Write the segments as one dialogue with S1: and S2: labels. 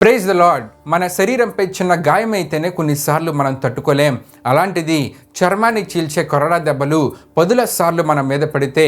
S1: Praise the lord. మన శరీరంపై చిన్న గాయమైతేనే కొన్నిసార్లు మనం తట్టుకోలేం. అలాంటిది చర్మాన్ని చీల్చే కొరడా దెబ్బలు పదుల సార్లు మన మీద పడితే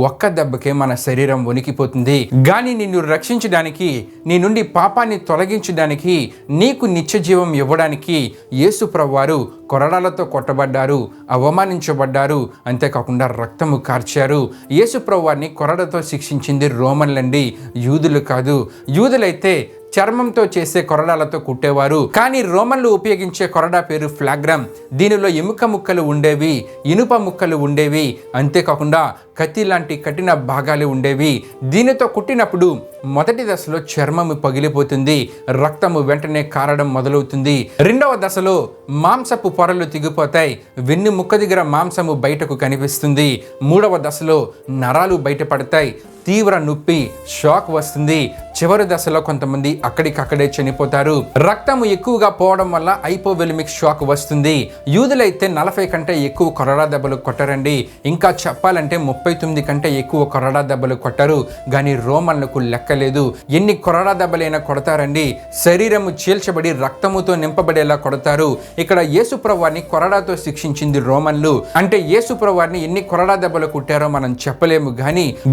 S1: ఒక్క దెబ్బకే మన శరీరం వణికిపోతుంది. కానీ నిన్ను రక్షించడానికి, నీ నుండి పాపాన్ని తొలగించడానికి, నీకు నిత్య జీవం ఇవ్వడానికి యేసు ప్రభువారు కొరడాలతో కొట్టబడ్డారు, అవమానించబడ్డారు, అంతేకాకుండా రక్తము కార్చారు. యేసు ప్రభువారిని కొరడతో శిక్షించింది రోమన్లండి, యూదులు కాదు. యూదులైతే చర్మంతో చేసే కొరడాలతో కుట్టేవారు. కానీ రోమన్లు ఉపయోగించే కొరడా పేరు ఫ్లాగ్రమ్. దీనిలో ఎముక ముక్కలు ఉండేవి, ఇనుప ముక్కలు ఉండేవి, అంతేకాకుండా కత్తి లాంటి కఠిన భాగాలు ఉండేవి. దీనితో కుట్టినప్పుడు మొదటి దశలో చర్మము పగిలిపోతుంది, రక్తము వెంటనే కారడం మొదలవుతుంది. రెండవ దశలో మాంసపు పొరలు తెగిపోతాయి, వెన్ను ముక్క దగ్గర మాంసము బయటకు కనిపిస్తుంది. మూడవ దశలో నరాలు బయటపడతాయి, తీవ్ర నొప్పి, షాక్ వస్తుంది. చివరి దశలో కొంతమంది అక్కడికక్కడే చనిపోతారు. రక్తము ఎక్కువగా పోవడం వల్ల హైపోవెలమిక్ షాక్ వస్తుంది. యూదులైతే 40 కంటే ఎక్కువ కొరడా దెబ్బలు కొట్టరండి. ఇంకా చెప్పాలంటే 39 కంటే ఎక్కువ కొరడా దెబ్బలు కొట్టరు. కానీ రోమన్లకు లెక్కలేదు. ఎన్ని కొరడా దెబ్బలైనా కొడతారండి. శరీరము చీల్చబడి రక్తముతో నింపబడేలా కొడతారు. ఇక్కడ యేసు ప్రభువారిని కొరడాతో శిక్షించింది రోమన్లు. అంటే యేసు ప్రభువారిని ఎన్ని కొరడా దెబ్బలు కుట్టారో మనం చెప్పలేము.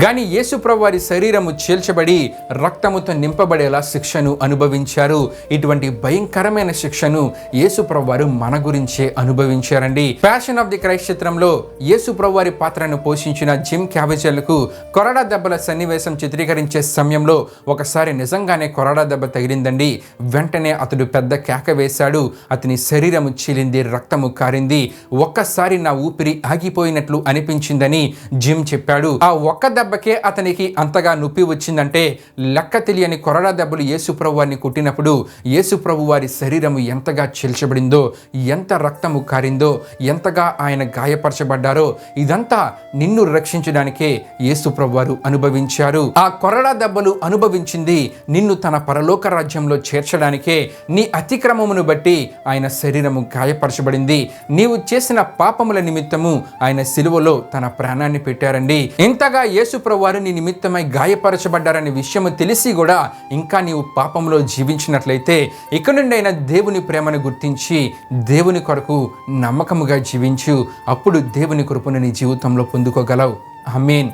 S1: కానీ యేసు ప్రభువారి శరీరము చీల్చబడి రక్తముతో నింపబడేలా శిక్షను అనుభవించారు. ఇటువంటి భయంకరమైన శిక్షను యేసు ప్రభువారు మన గురించే అనుభవించారండి. ప్యాషన్ ఆఫ్ ది క్రైస్ట్ చిత్రంలో యేసు ప్రభువారి పాత్రను పోషించిన జిమ్ క్యావిజర్లకు కొరడా దెబ్బల సన్నివేశం చిత్రీకరించే సమయంలో ఒకసారి నిజంగానే కొరడా దెబ్బ తగిలిందండి. వెంటనే అతడు పెద్ద కేక వేశాడు. అతని శరీరము చీలింది, రక్తము కారింది. ఒక్కసారి నా ఊపిరి ఆగిపోయినట్లు అనిపించిందని జిమ్ చెప్పాడు. ఆ ఒక్క దెబ్బకే అతనికి అంతగా నొప్పి వచ్చిందంటే లెక్క తెలియని కొరడా దెబ్బలు యేసు ప్రభువారిని కుట్టినప్పుడు యేసు ప్రభువారి శరీరము ఎంతగా చీల్చబడిందో, ఎంత రక్తము కారిందో, ఎంతగా ఆయన గాయపరచబడ్డారో ఇదంతా నిన్ను రక్షించడానికే యేసు ప్రభువారు అనుభవించారు. ఆ కొరడా దెబ్బలు అనుభవించింది నిన్ను తన పరలోక రాజ్యంలో చేర్చడానికే. నీ అతిక్రమమును బట్టి ఆయన శరీరము గాయపరచబడింది. నీవు చేసిన పాపముల నిమిత్తము ఆయన సిలువలో తన ప్రాణాన్ని పెట్టారండి. ఇంతగా యేసు ప్రభువారు నీ నిమిత్తమై గాయపరచబడ్డారనే విషయము తెలిసి కూడా ఇంకా నీవు పాపంలో జీవించినట్లయితే ఇక నుండి అయినా దేవుని ప్రేమను గుర్తించి దేవుని కొరకు నమ్మకముగా జీవించు. అప్పుడు దేవుని కృపను నీ జీవితంలో పొందుకోగలవు. ఆమేన్.